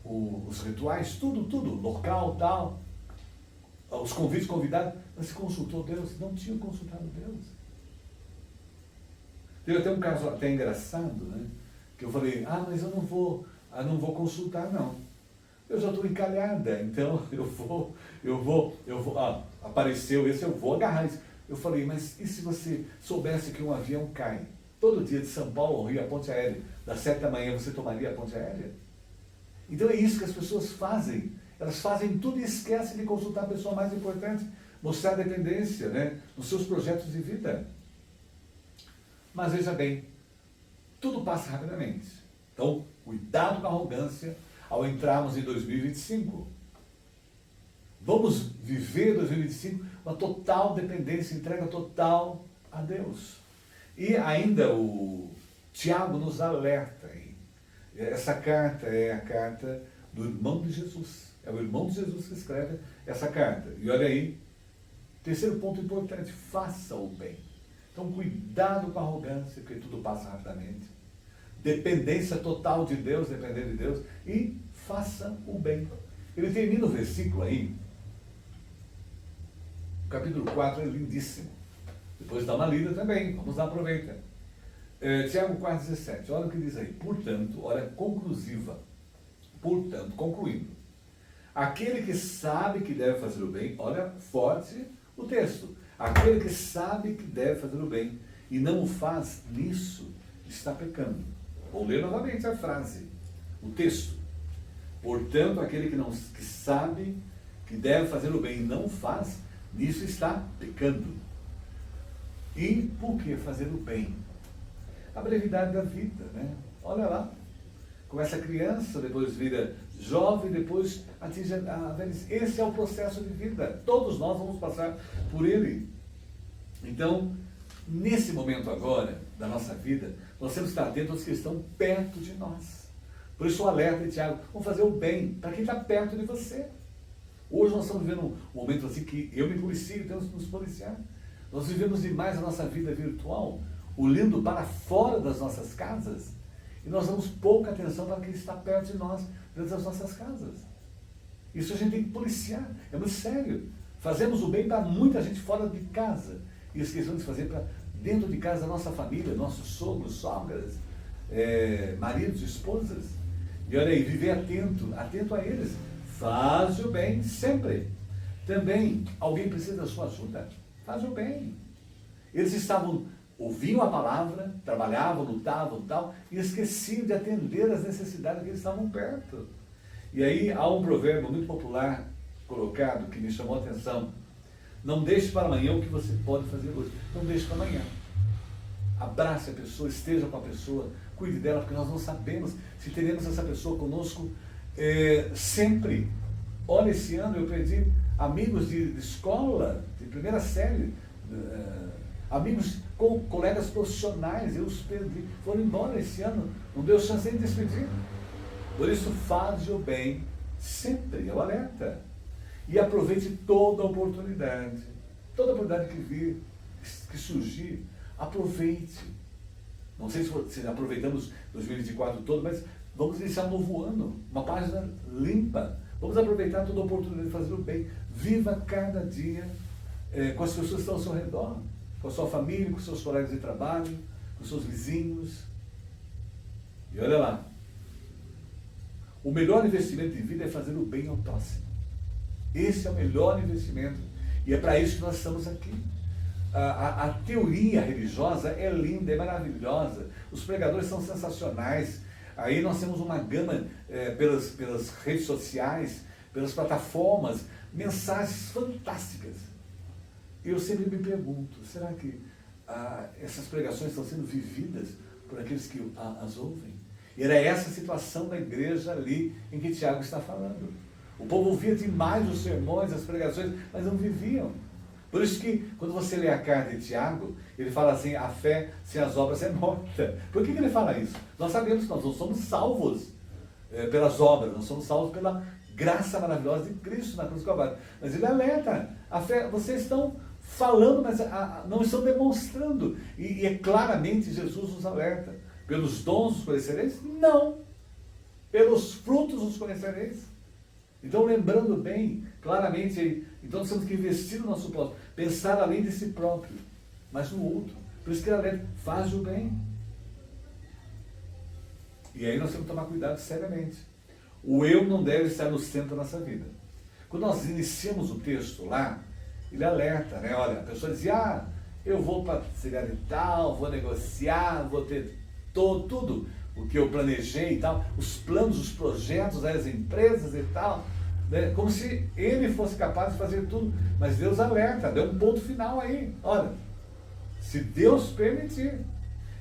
os rituais, tudo, local, tal, os convites, convidados, mas se consultou Deus? Não tinham consultado Deus. Teve até um caso até engraçado, né? Que eu falei, mas eu não vou consultar não. Eu já estou encalhada, então eu vou, apareceu esse, eu vou agarrar isso. Eu falei, mas e se você soubesse que um avião cai todo dia de São Paulo ao Rio, a ponte aérea, das 7 da manhã, você tomaria a ponte aérea? Então é isso que as pessoas fazem. Elas fazem tudo e esquecem de consultar a pessoa mais importante, mostrar dependência, né, nos seus projetos de vida. Mas veja bem, tudo passa rapidamente. Então, cuidado com a arrogância ao entrarmos em 2025. Vamos viver 2025 uma total dependência, entrega total a Deus. E ainda o Tiago nos alerta. Essa carta é a carta do irmão de Jesus. É o irmão de Jesus que escreve essa carta. E olha aí, terceiro ponto importante, faça o bem. Então, cuidado com a arrogância, porque tudo passa rapidamente. Dependência total de Deus, depender de Deus. E faça o bem. Ele termina o versículo aí. O capítulo 4 é lindíssimo. Depois dá uma lida também. Vamos lá, aproveita. Tiago 4,17. Olha o que diz aí. Portanto, olha, conclusiva. Portanto, concluindo. Aquele que sabe que deve fazer o bem, olha, forte o texto. Aquele que sabe que deve fazer o bem e não o faz, nisso está pecando. Vou ler novamente a frase, o texto. Portanto, aquele que sabe que deve fazer o bem e não o faz, nisso está pecando. E por que fazer o bem? A brevidade da vida, né? Olha lá. Começa criança, depois vira jovem, depois atinge a velhice. Esse é o processo de vida. Todos nós vamos passar por ele. Então, nesse momento agora da nossa vida, nós temos que estar atentos aos que estão perto de nós. Por isso o alerta de Tiago, vamos fazer o bem para quem está perto de você. Hoje nós estamos vivendo um momento assim que eu me policio, temos que nos policiar. Nós vivemos demais a nossa vida virtual, o lindo para fora das nossas casas, e nós damos pouca atenção para quem está perto de nós, dentro das nossas casas. Isso a gente tem que policiar, é muito sério. Fazemos o bem para muita gente fora de casa, e esquecemos de fazer para dentro de casa da nossa família, nossos sogros, sogras, maridos, esposas. E olha aí, viver atento a eles. Faz o bem sempre. Também, alguém precisa da sua ajuda. Faz o bem. Eles ouviam a palavra, trabalhavam, lutavam e tal, e esqueciam de atender as necessidades que eles estavam perto. E aí há um provérbio muito popular colocado que me chamou a atenção. Não deixe para amanhã o que você pode fazer hoje. Não deixe para amanhã. Abrace a pessoa, esteja com a pessoa, cuide dela, porque nós não sabemos se teremos essa pessoa conosco sempre. Olha, esse ano eu perdi amigos de escola, de primeira série, amigos com colegas profissionais, eu os perdi, foram embora esse ano, não deu chance de despedir. Por isso, faz o bem sempre, é o alerta. E aproveite toda a oportunidade que vir, que surgir, aproveite. Não sei se aproveitamos 2024 todo, mas vamos iniciar um novo ano, uma página limpa. Vamos aproveitar toda a oportunidade de fazer o bem. Viva cada dia com as pessoas que estão ao seu redor, com a sua família, com os seus colegas de trabalho, com os seus vizinhos. E olha lá, o melhor investimento de vida é fazer o bem ao próximo. Esse é o melhor investimento. E é para isso que nós estamos aqui. A teoria religiosa é linda, é maravilhosa. Os pregadores são sensacionais. Aí nós temos uma gama pelas redes sociais, pelas plataformas, mensagens fantásticas. Eu sempre me pergunto, será que essas pregações estão sendo vividas por aqueles que as ouvem? E era essa a situação da igreja ali em que Tiago está falando. O povo ouvia demais os sermões, as pregações, mas não viviam. Por isso que, quando você lê a carta de Tiago, ele fala assim, a fé sem as obras é morta. Por que ele fala isso? Nós sabemos que nós não somos salvos pelas obras, nós somos salvos pela graça maravilhosa de Cristo na cruz do Calvário. Mas ele alerta, a fé, vocês estão falando, mas não estão demonstrando. E claramente Jesus nos alerta. Pelos dons os conhecereis? Não. Pelos frutos os conhecereis. Então, lembrando bem, claramente, então nós temos que investir no nosso próximo, pensar além de si próprio, mas no outro. Por isso que ela faz o bem. E aí nós temos que tomar cuidado seriamente. O eu não deve estar no centro da nossa vida. Quando nós iniciamos o texto lá, ele alerta, né? Olha, a pessoa dizia, eu vou para cidade tal, vou negociar, vou ter tudo o que eu planejei e tal, os planos, os projetos das empresas e tal, né? Como se ele fosse capaz de fazer tudo. Mas Deus alerta, deu um ponto final aí. Olha, se Deus permitir.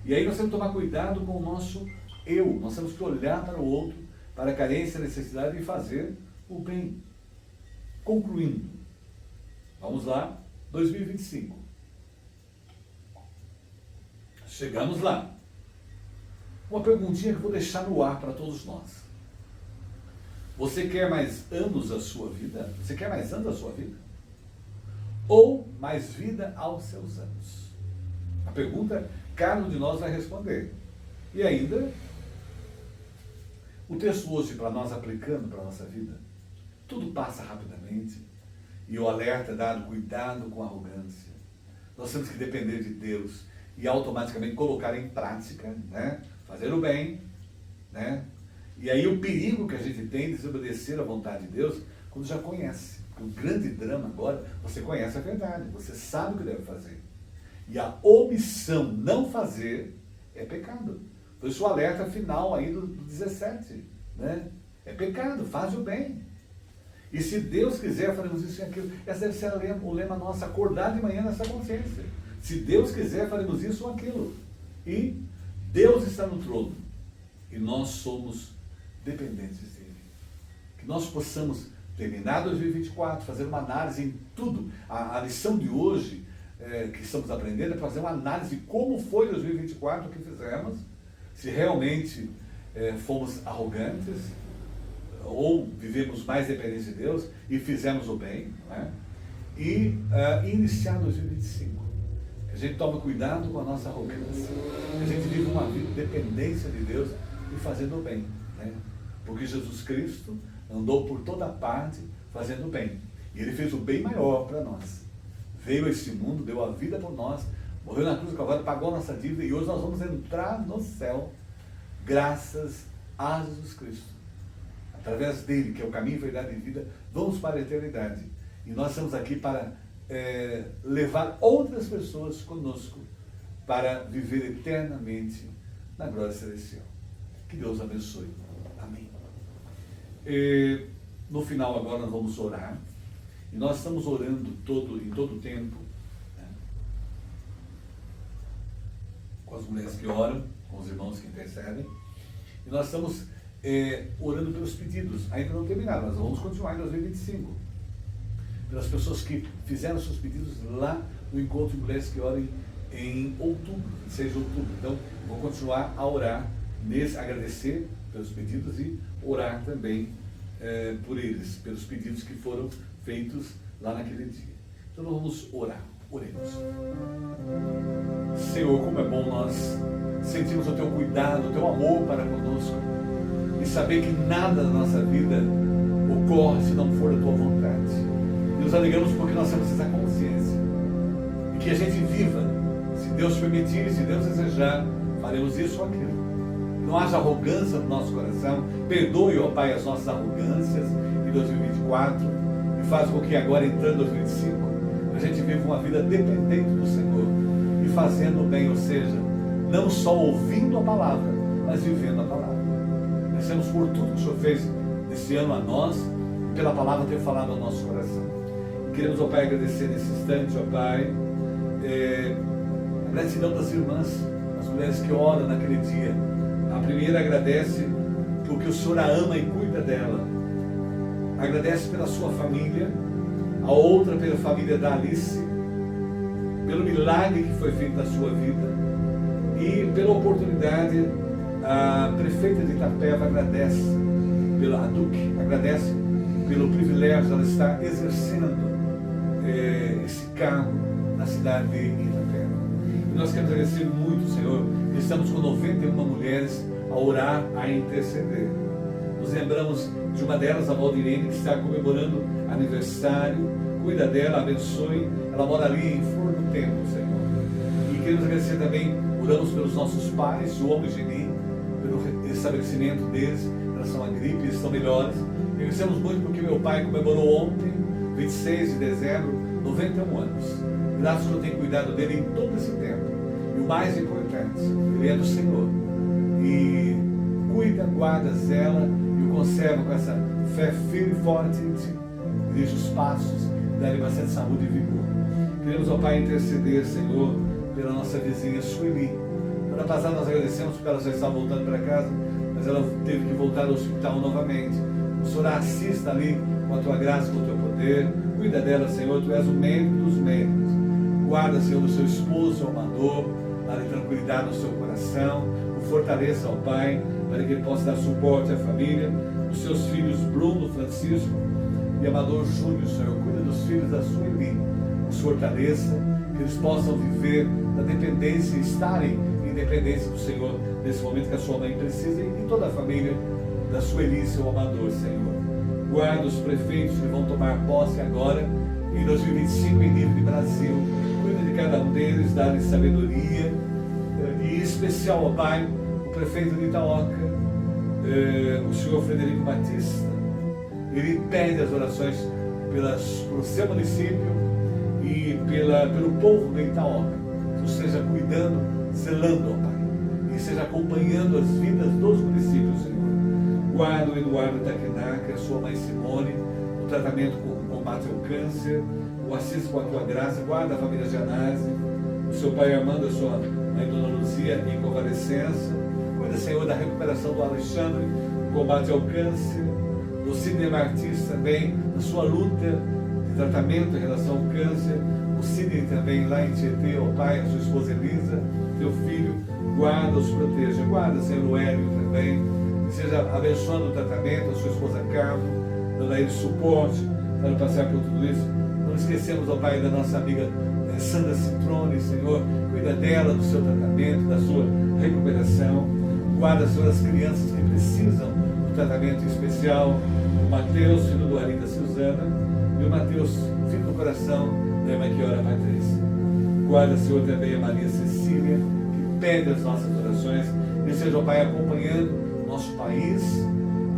E aí nós temos que tomar cuidado com o nosso eu. Nós temos que olhar para o outro, para a carência, a necessidade e fazer o bem. Concluindo, vamos lá, 2025. Chegamos lá. Uma perguntinha que eu vou deixar no ar para todos nós. Você quer mais anos da sua vida? Você quer mais anos da sua vida? Ou mais vida aos seus anos? A pergunta, cada um de nós vai responder. E ainda, o texto hoje para nós aplicando para a nossa vida, tudo passa rapidamente e o alerta é dado, cuidado com a arrogância. Nós temos que depender de Deus e automaticamente colocar em prática, né? Fazer o bem, né? E aí o perigo que a gente tem de desobedecer à vontade de Deus, quando já conhece. O grande drama agora, você conhece a verdade, você sabe o que deve fazer. E a omissão, não fazer, é pecado. Por isso o alerta final aí do 17, né? É pecado, faz o bem. E se Deus quiser, faremos isso e aquilo. Essa deve ser o lema nosso, acordar de manhã nessa consciência. Se Deus quiser, faremos isso ou aquilo. E Deus está no trono. E nós somos dependentes dele. Que nós possamos terminar 2024, fazer uma análise em tudo. A lição de hoje que estamos aprendendo é fazer uma análise de como foi 2024 que fizemos, se realmente fomos arrogantes, ou vivemos mais dependentes de Deus e fizemos o bem, né? E iniciar 2025. Que a gente tome cuidado com a nossa arrogância. Que a gente viva uma vida de dependência de Deus e fazendo o bem, né? Porque Jesus Cristo andou por toda parte fazendo o bem. E Ele fez o bem maior para nós. Veio a este mundo, deu a vida por nós, morreu na cruz do Calvário, pagou a nossa dívida e hoje nós vamos entrar no céu graças a Jesus Cristo. Através dele, que é o caminho, verdade e vida, vamos para a eternidade. E nós estamos aqui para levar outras pessoas conosco para viver eternamente na glória celestial. Que Deus abençoe. Amém. No final agora nós vamos orar. E nós estamos orando em todo o tempo, né? Com as mulheres que oram, com os irmãos que intercedem. E nós estamos orando pelos pedidos. Ainda não terminaram, nós vamos continuar em 2025. Pelas pessoas que fizeram seus pedidos lá no encontro de mulheres que oram em outubro, 26 de outubro. Então, vou continuar a orar, agradecer pelos pedidos e orar também por eles, pelos pedidos que foram feitos lá naquele dia. Então nós vamos orar. Oremos. Senhor, como é bom nós sentirmos o Teu cuidado, o Teu amor para conosco e saber que nada na nossa vida ocorre se não for a Tua vontade. E nos alegramos porque nós temos essa consciência e que a gente viva, se Deus permitir, se Deus desejar, faremos isso ou aquilo. Não haja arrogância no nosso coração. Perdoe, ó Pai, as nossas arrogâncias em 2024 e faz com que agora, entrando em 2025, a gente viva uma vida dependente do Senhor e fazendo o bem, ou seja, não só ouvindo a palavra, mas vivendo a palavra. Agradecemos por tudo que o Senhor fez nesse ano a nós e pela palavra ter falado ao nosso coração. E queremos, ó Pai, agradecer nesse instante, ó Pai, a gratidão das irmãs, as mulheres que oram naquele dia. A primeira agradece porque o Senhor a ama e cuida dela. Agradece pela sua família, a outra pela família da Alice, pelo milagre que foi feito na sua vida e pela oportunidade. A prefeita de Itapeva agradece, a Duque agradece pelo privilégio de ela estar exercendo esse cargo na cidade de Itapeva. E nós queremos agradecer muito, Senhor, que estamos com 91 mulheres a orar, a interceder. Nos lembramos de uma delas, a Valdirene, que está comemorando aniversário. Cuida dela, abençoe. Ela mora ali em Flor do Tempo, Senhor. E queremos agradecer também, oramos pelos nossos pais, João e Geni, pelo estabelecimento deles, em relação à gripe, eles estão melhores. E agradecemos muito porque meu pai comemorou ontem, 26 de dezembro, 91 anos. Graças por ter cuidado dele em todo esse tempo. E o mais importante, ele é do Senhor. E cuida, guarda, zela e o conserva com essa fé firme e forte, dirige os passos, dá-lhe bastante saúde e vigor. Queremos, ó Pai, interceder, Senhor, pela nossa vizinha Sueli. Ano passado nós agradecemos porque ela já estava voltando para casa, mas ela teve que voltar ao hospital novamente. O Senhor a assista ali com a Tua graça, com o Teu poder. Cuida dela, Senhor, Tu és o médico dos médicos. Guarda, Senhor, o seu esposo, o amador, dá-lhe tranquilidade no seu coração. O fortaleça, ó Pai, para que ele possa dar suporte à família. Os seus filhos Bruno, Francisco e Amador Júnior, Senhor, cuida dos filhos da Sueli. Os fortaleça, que eles possam viver da dependência e estarem em dependência do Senhor nesse momento que a sua mãe precisa e toda a família da Sueli, seu amador, Senhor. Guarda os prefeitos que vão tomar posse agora em 2025 em nível de Brasil. Cuida de cada um deles, dá-lhes sabedoria. E em especial, ó Pai, o prefeito de Itaoca, o senhor Frederico Batista. Ele pede as orações pelo seu município e pelo povo de Itaoca. Que você esteja cuidando, zelando, ó Pai, e esteja acompanhando as vidas dos municípios, Senhor. Guarda o Eduardo Takenaca, a sua mãe Simone, o tratamento com o combate ao câncer, o assiste com a Tua graça. Guarda a família Janase, o seu pai Armando, a sua mãe Dona Luzia em convalescença. Cuida, Senhor, da recuperação do Alexandre, combate ao câncer, do Sidney Martins também, da sua luta de tratamento em relação ao câncer. O Sidney também lá em Tietê, ó Pai, a sua esposa Elisa, teu filho, guarda, os proteja. Guarda, Senhor, o Hélio também, que seja abençoando o tratamento, a sua esposa Carmo, dando a ele suporte para passar por tudo isso. Não esqueça esquecemos, ó Pai, da nossa amiga Sandra Citrone, Senhor. Cuida dela, do seu tratamento, da sua recuperação. Guarda, Senhor, as crianças que precisam do tratamento especial. O Mateus, filho do Ari da Suzana, e o Mateus, filho do coração da Maquiora Patrícia. Guarda, Senhor, também a Maria Cecília, que pede as nossas orações. E seja, ó Pai, acompanhando nosso país,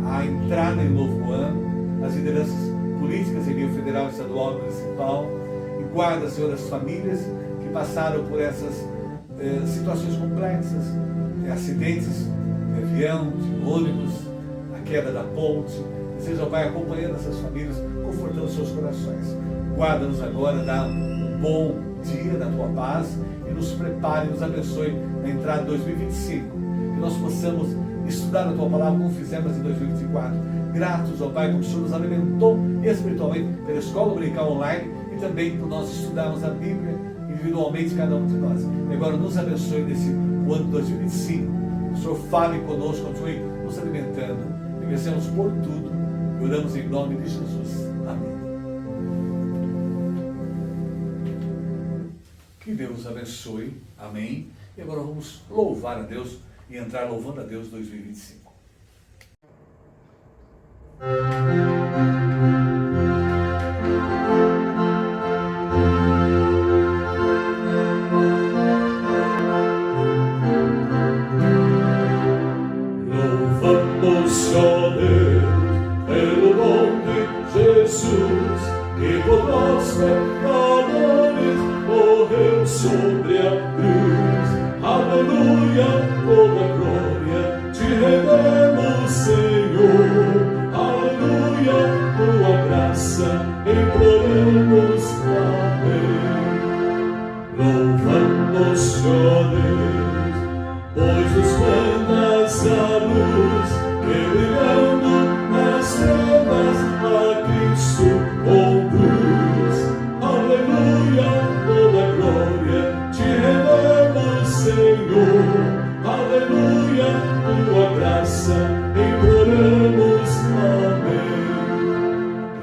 a entrada em novo ano, as lideranças políticas em nível federal, estadual e municipal. E guarda, Senhor, as famílias que passaram por essas situações complexas, acidentes de avião, de ônibus, a queda da ponte. E seja, ó Pai, acompanhando essas famílias, confortando seus corações. Guarda-nos agora, dá um bom dia da Tua paz e nos prepare, nos abençoe na entrada de 2025. Que nós possamos estudar a Tua palavra como fizemos em 2024. Gratos, ó Pai, porque o Senhor nos alimentou espiritualmente pela escola dominical online e também por nós estudarmos a Bíblia individualmente, cada um de nós. E agora nos abençoe nesse ano de 2025. O Senhor fale conosco, continue nos alimentando. E vencemos por tudo. E oramos em nome de Jesus. Amém. Que Deus abençoe. Amém. E agora vamos louvar a Deus e entrar louvando a Deus 2025. Louvamos, ó Deus, pelo nome de Jesus, que por nós pecadores morreu sobre a cruz. Aleluia, toda glória te rendemos, Senhor. Aleluia, tua graça imploramos, amém. Louvamos, ó Deus, pois nos mandas a luz, que brilhando nas trevas a Cristo conduz. Aleluia, toda glória te rendemos, Senhor. Aleluia, tua graça imploramos, amém.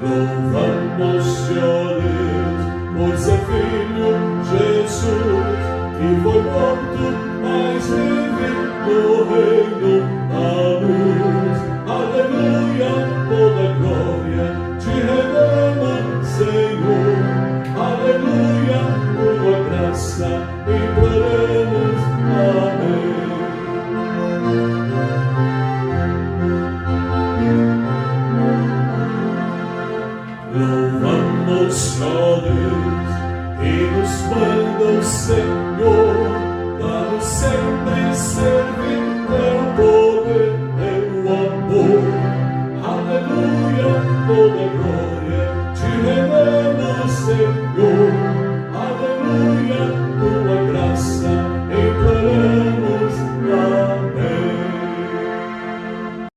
Louvamos, ó Deus, por seu Filho Jesus, que foi morto, mas vive no reino da luz. Aleluia, toda glória te rendemos, Senhor. Aleluia, tua graça imploramos, amém. Louvamos, ó Deus, que nos manda o Senhor, para sempre servir.